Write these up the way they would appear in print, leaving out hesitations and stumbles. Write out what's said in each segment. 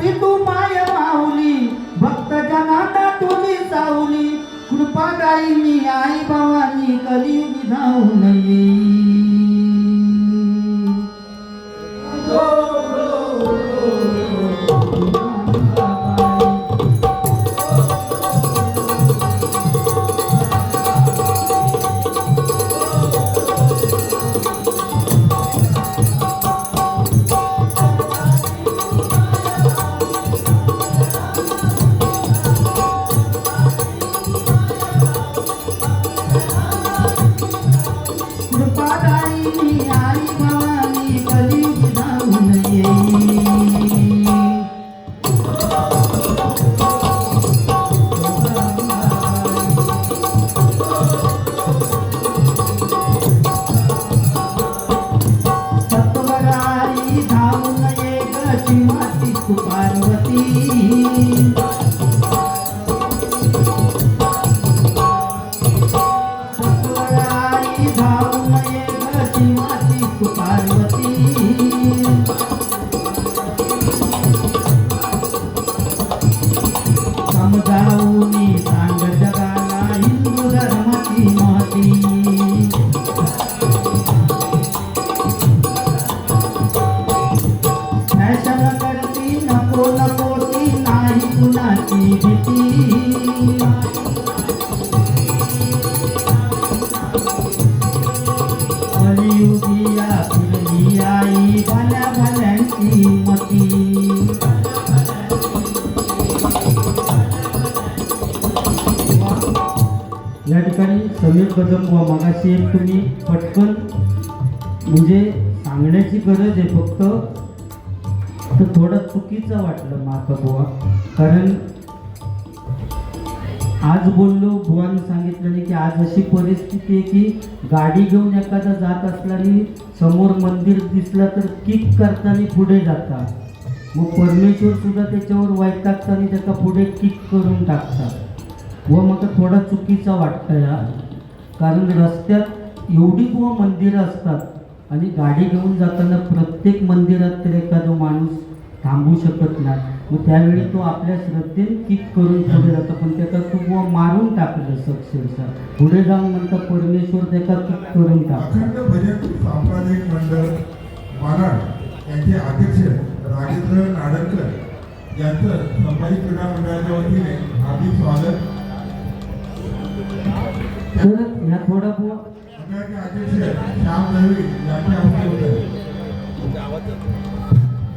अशी तू माय माऊली भक्त जनांना तुझी सावली कृपादायिनी आई भवानी कलियुगी धावून येई समजावूनी सांग जगाला हिंदू धर्माची महती फॅशन करती नको नको ती नाही कुणाची भीती कलियुगी या फिरली आई भल्या भल्यांची मती या ठिकाणी समीर कदम व मगाशी एक तुम्ही पटकन म्हणजे सांगण्याची गरज आहे फक्त तर थोडं चुकीचं वाटलं माका बुवा कारण आज बोललो बुवाने सांगितलं की आज अशी परिस्थिती आहे की गाडी घेऊन एखादा जात असल्याने समोर मंदिर दिसलं तर किक करताना पुढे जातात मग परमेश्वर सुद्धा त्याच्यावर वैतागताना त्याचा पुढे किक करून टाकतात व मग थोडा चुकीचा वाटतं या कारण रस्त्यात एवढी व मंदिरं असतात आणि गाडी घेऊन जाताना प्रत्येक मंदिरात तर एखादा माणूस थांबू शकत नाही मग त्यावेळी तो आपल्या श्रद्धेने किक करून पुढे जातो पण त्याचा तो व मारून टाकलं अक्षरशः पुढे जाऊन म्हणतात परमेश्वर त्याचा किक करून टाकतो. भजन सामुदायिक मंडळ मालाड यांचे अध्यक्ष राजेंद्र नाडककर यांचं संभाजी क्रीडा मंडळाच्या वतीने हार्दिक स्वागत. तर ह्या थोडा बुवा मंडळाचे अध्यक्ष श्याम दळवी यांच्या हस्ते होते.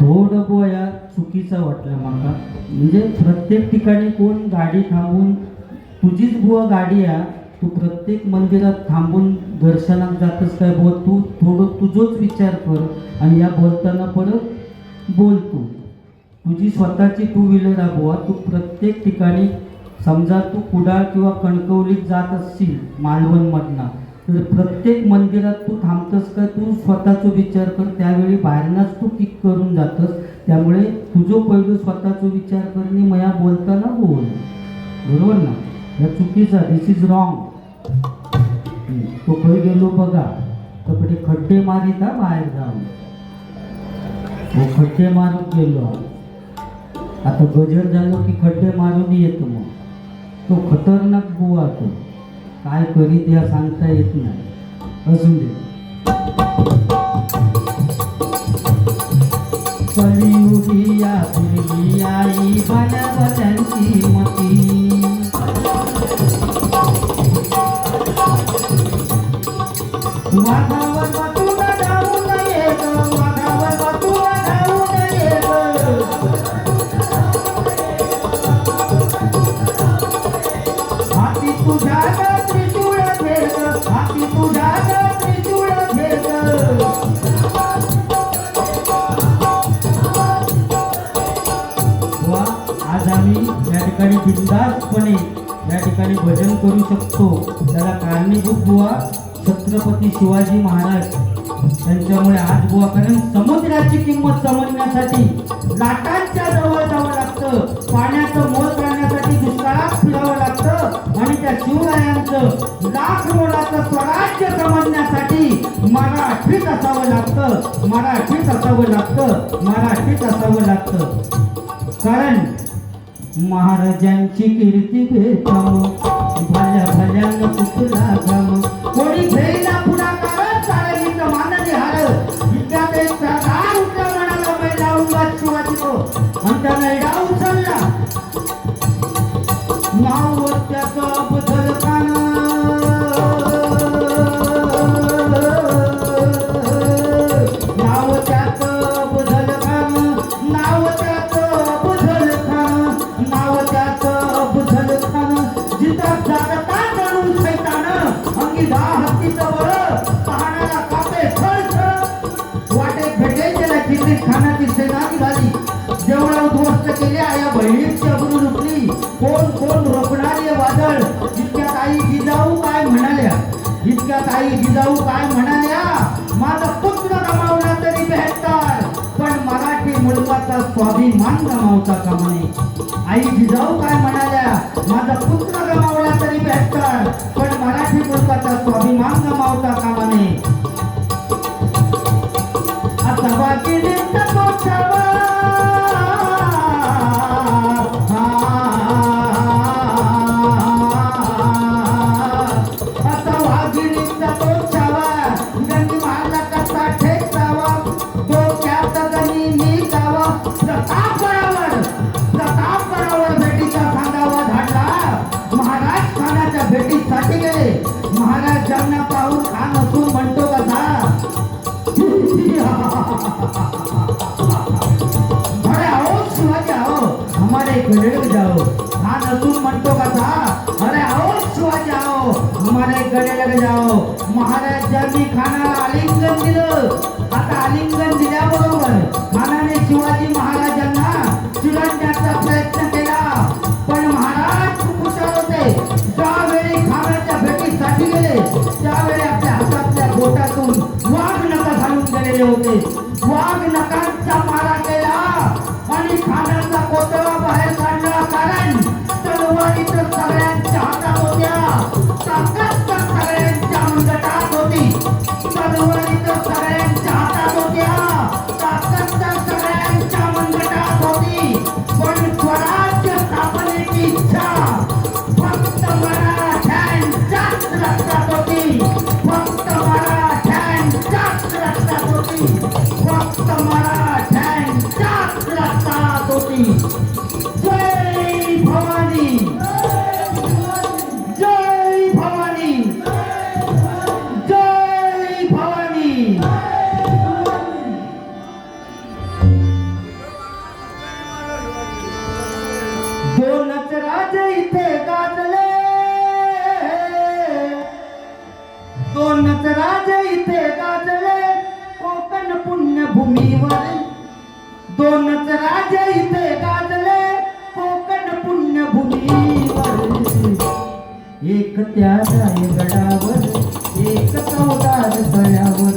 थोडं बुवा या चुकीचा वाटला मला म्हणजे प्रत्येक ठिकाणी कोण गाडी थांबून तुझीच बुवा गाडी आहे तू प्रत्येक मंदिरात थांबून दर्शनात जातस काय बुवा तू थोडं तुझंच विचार कर आणि या बोलताना परत बोल तुझी स्वतःची टू व्हीलर आहे बुवा तू प्रत्येक ठिकाणी समजा तू कुडाळ किंवा कणकवलीत जात असशील मालवणमधनं तर प्रत्येक मंदिरात तू थांबतस का तू स्वतःचा विचार कर त्यावेळी बाहेरनंच तू किक करून जातस त्यामुळे तुझं पहिलं स्वतःचा विचार करणे मया बोलताना बोल बरोबर ना या चुकीचा दिस इज रॉंग. तो काही गेलो बघा तर खड्डे मारित हा बाहेर जाऊन तो खड्डे मारून गेलो आता गजर झालो की खड्डे मारून येतो मग तो खतरनाक बुवा तो काय करीत या सांगता येत नाही असून दे. कलियुगी या फिरली आई भल्या भल्यांची मती वाघावर वाटून धावू नये वाघावर वाटून धावू नये हाती तुझ्या त्रिशूळ घेत हाती तुझ्या त्रिशूळ घेत वा आज आम्ही या ठिकाणी बिनधास्तपणे या ठिकाणी भजन करू शकतो त्याला कारणीभूत बुवा छत्रपती शिवाजी महाराज त्यांच्यामुळे आज बुवा कारण समुद्राची किंमत समजण्यासाठी लाटांच्या जवळ जावं लागतं पाण्याचं मोल करण्यासाठी दुष्काळात फिरावं लागतं आणि त्या शिवरायांचं लाख मोलाचं स्वराज्य समजण्यासाठी मराठीत असावं लागतं मराठीत असावं लागतं मराठीत असावं लागतं. कारण महाराजांची कीर्ती बेथाम भल्या भल्यानं कुठला घाम कोणी घेईना पुढाकार चालवीचं माननी हार विद्यात एक सरकार उठला म्हणाला महिला उंगात शिवाजी तो अंत नैडा उचलला नाव त्याचं बदल खान नाव त्याचं बदल खान नाव त्याचं बदल खान नाव त्याचं बदल खान जिथं जागता करून सैतान अंगी दहा हत्तीचं बळ पाहण्याला कापे खळ वाटेत भेटे गेला चित्रित खानाची सेना निघाली जेवढा उद्ध्वस्त केले आया बहिणीची अगदी लुटली कोण कोण रोखणारे वादळ इतक्यात आई जिजाऊ काय म्हणाल्या इतक्यात आई जिजाऊ काय म्हणाल्या माझा पुत्र गमावला तरी बेहत्तर पण मराठी मुलगाचा स्वाभिमान गमावता कामा नये आई जिजाऊ काय म्हणाल्या माझा पुत्र गमावला तरी बेहत्तर पण मराठी मुलगाचा स्वाभिमान गमावता कामा नये आता बाकी भेटीसाठी गेले महाराजांना पाहून खान असून म्हणतो कसा अरे आओ शिवाजी आओ हमारे गढ़ जाओ खान असून म्हणतो कसा अरे आओ शिवाजी आओ हमारे गढ़ जाओ महाराजांनी खानाला आलिंगन दिलं आता आलिंगन दिल्याबरोबर खानाने शिवाजी महाराजांना चिरडण्याचा प्रयत्न केला पण महाराज कुशाल होते ज्यावेळी खानाच्या भेटीसाठी गेले त्यावेळी आपल्या हातातल्या बोटातून वाघ नका घालून गेलेले होते वाघ नकांचा मारा केला आणि खानाचा कोतळा बाहेर काढला कारण तलवारी तर सगळ्यांच्या हातात होत्या ताकद तर सगळ्यांच्या अंगठात होती तलवारी तर सगळ्यांच्या हातात होत्या ताकद तर सगळ्यांच्या अंगठात होती पण स्वराज्य स्थापनेची इच्छा फक्त मराठ्यांच्याच रक्तात होती फक्त मराठ्यांच्याच रक्तात होती फक्त मराठ्यांच्याच रक्तात होती जय भवानी जय भवानी जय भवानी दोनच राजे इथे गाजले दोनच राजे इथे गाजले कोकण पुण्यभूमीवर दोनच राजे इथे गाजले कोकण पुण्यभूमीवर एक त्या रायगडावर एक चौदार तळ्यावर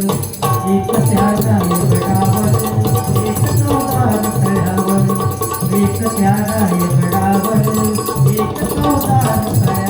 एक त्या रायगडावर एक चौदार तळ्यावर एक त्या रायगडावर एक चौदार तळ्यावर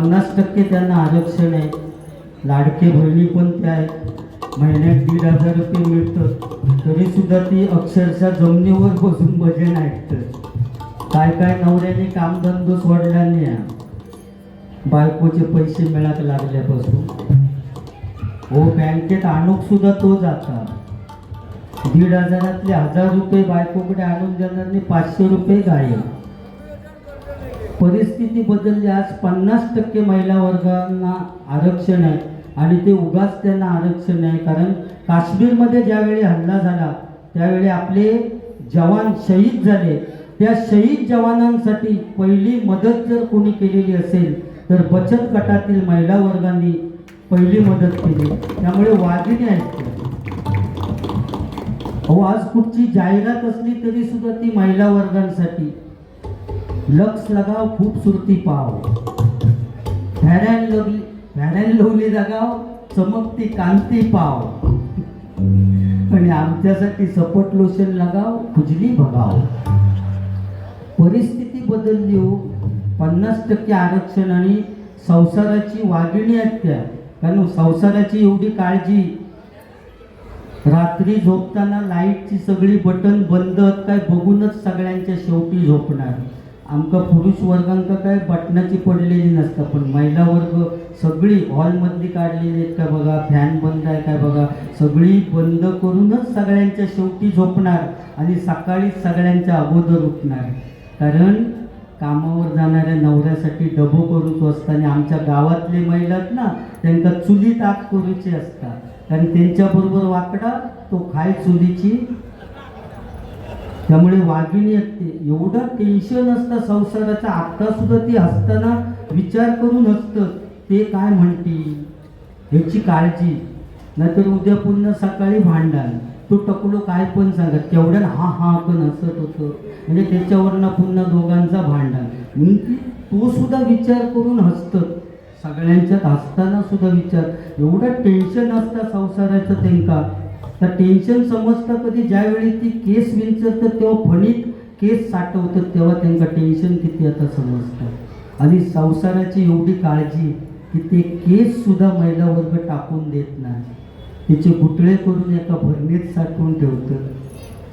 50% त्यांना आरक्षण आहे. लाडके बहिणी पण त्या आहेत, महिन्यात 1,500 रुपये मिळतं, तरी सुद्धा ती अक्षरशः जमिनीवर बसून भजन ऐकतं. काय काय नवऱ्याने कामधंदो सोडला नाही, बायकोचे पैसे मिळायला लागल्यापासून. हो, बँकेत आणूक सुद्धा तो जाता. 1,500 1000 रुपये बायकोकडे आणून देणार नाही, 500 रुपये गायब. परिस्थिती बदलली. आज 50% महिला वर्गांना आरक्षण आहे आणि ते उगाच त्यांना आरक्षण आहे कारण काश्मीरमध्ये ज्यावेळी हल्ला झाला त्यावेळी आपले जवान शहीद झाले. त्या शहीद जवानांसाठी पहिली मदत जर कोणी केलेली असेल तर बचत गटातील महिला वर्गांनी पहिली मदत केली. त्यामुळे वाघिणी आहेत. अहो, आज कुठची जाहिरात असली तरी सुद्धा ती महिला वर्गांसाठी. लक्स लगाव खूबसूरती पाव, फेअर अँड लवली लगाव चमकती कांती पाव, आणि आमच्यासाठी सपोर्ट लोशन लगाव खुजली भगाव. परिस्थिती बदलली हो. 50% आरक्षण आणि संसाराची वाघिणी आहेत त्या. कारण संसाराची एवढी काळजी, रात्री झोपताना लाईटची सगळी बटन बंद काय बघूनच सगळ्यांच्या शेवटी झोपणार. आमका पुरुष वर्गांका काय बटनाची पडलेली नसतं, पण महिला वर्ग सगळी हॉलमधली काढलेली आहेत का बघा, फॅन बंद आहे काय बघा, सगळी बंद करूनच सगळ्यांच्या शेवटी झोपणार आणि सकाळी सगळ्यांच्या अगोदर उठणार. कारण कामावर जाणाऱ्या नवऱ्यासाठी डबो करूच असताना आमच्या गावातले महिला आहेत ना, त्यांना चुलीत आग करूची असतात. कारण त्यांच्याबरोबर वाकडा तो खाय चुलीची. त्यामुळे वाघिणी असते. एवढं टेन्शन असतं संसाराचा. आत्ता सुद्धा ती हसताना विचार करून हसतं, ते काय म्हणतील याची काळजी. नाहीतर उद्या पुन्हा सकाळी भांडण, तो टकलो काय पण सांगत, केवढ्या हा हा पण हसत होतं, म्हणजे त्याच्यावरनं पुन्हा दोघांचा भांडण. म्हणून तो सुद्धा विचार करून हसतं. सगळ्यांच्यात हसताना सुद्धा विचार. एवढं टेन्शन असतं संसाराचं त्यांका. तर टेन्शन समजतं कधी ज्यावेळी ती केस विंचरतं तेव्हा फणीत केस साठवतं तेव्हा त्यांना टेन्शन किती आता समजतं. आणि संसाराची एवढी काळजी की ते केस सुद्धा महिला वर्ग टाकून देत नाही, तिचे गुटळे करून एका भरणीत साठवून ठेवतं.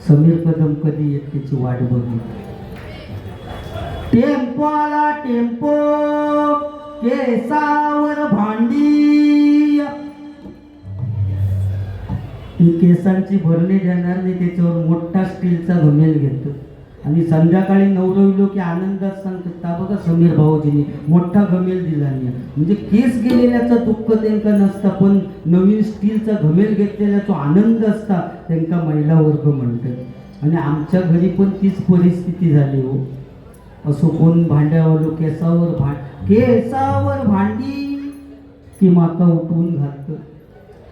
समीर कदम कधी येत त्याची वाट बघू. टेम्पो आला टेम्पो, केसावर भांडी. केसांची भरणी देणार नाही, त्याच्यावर मोठा स्टीलचा घमेल घेतो आणि संध्याकाळी नवरविलो की आनंदात सांगतात, का बघा समीर भाऊजींनी मोठा घमेल दिला नाही. म्हणजे केस गेलेल्याचं दुःख त्यांना नसतं, पण नवीन स्टीलचा घमेल घेतलेल्याचा आनंद असता त्यांना महिला वर्ग म्हणतात. आणि आमच्या घरी पण तीच परिस्थिती झाली हो. असो कोण भांड्यावालो केसावर भांडी की माका उठवून घालतं.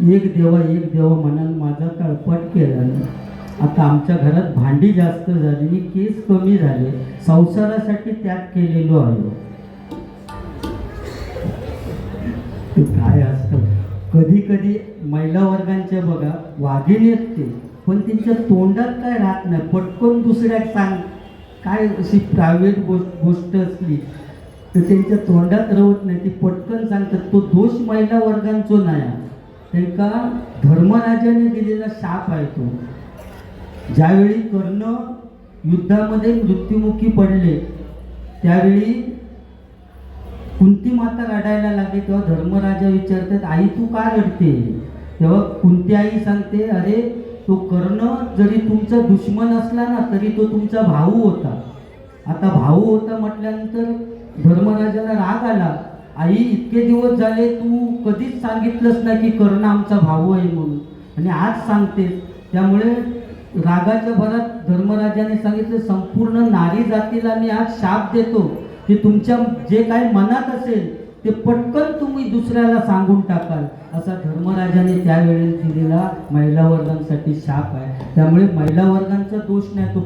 एक देवा म्हणाल माझा तळपट केला नाही. आता आमच्या घरात भांडी जास्त झाली आणि केस कमी झाले. संसारासाठी त्याग केलेलो आहे. काय असतं कधी कधी महिला वर्गांच्या बघा वाघिणी असते, पण त्यांच्या तोंडात काय राहत नाही. पटकन दुसऱ्याक सांग, काय अशी प्रायव्हेट गोष्ट असली तर त्यांच्या तोंडात राहत नाही, ती पटकन सांगतात. तो दोष महिला वर्गांचो नाही, त्यांना धर्मराजाने दिलेला शाप आहे तो. ज्यावेळी कर्ण युद्धामध्ये मृत्युमुखी पडले त्यावेळी कुंती माता रडायला लागली. तेव्हा धर्मराजा विचारतात, आई तू का रडते? तेव्हा कुंती आई सांगते, अरे तो कर्ण जरी तुमचा दुश्मन असला ना तरी तो तुमचा भाऊ होता. आता भाऊ होता म्हटल्यानंतर धर्मराजाला राग आला. आई इतके दिवस झाले तू कधीच सांगितलंस ना की कर्ण आमचा भाऊ आहे म्हणून, आणि आज सांगते. त्यामुळे रागाच्या भरात धर्मराजाने सांगितलं, संपूर्ण नारी जातीला मी आज शाप देतो की तुमच्या जे काही मनात असेल ते पटकन तुम्ही दुसऱ्याला सांगून टाकाल. असा धर्मराजाने त्यावेळेस दिलेला महिला वर्गांसाठी शाप आहे. त्यामुळे महिला वर्गांचा दोष नाही, तो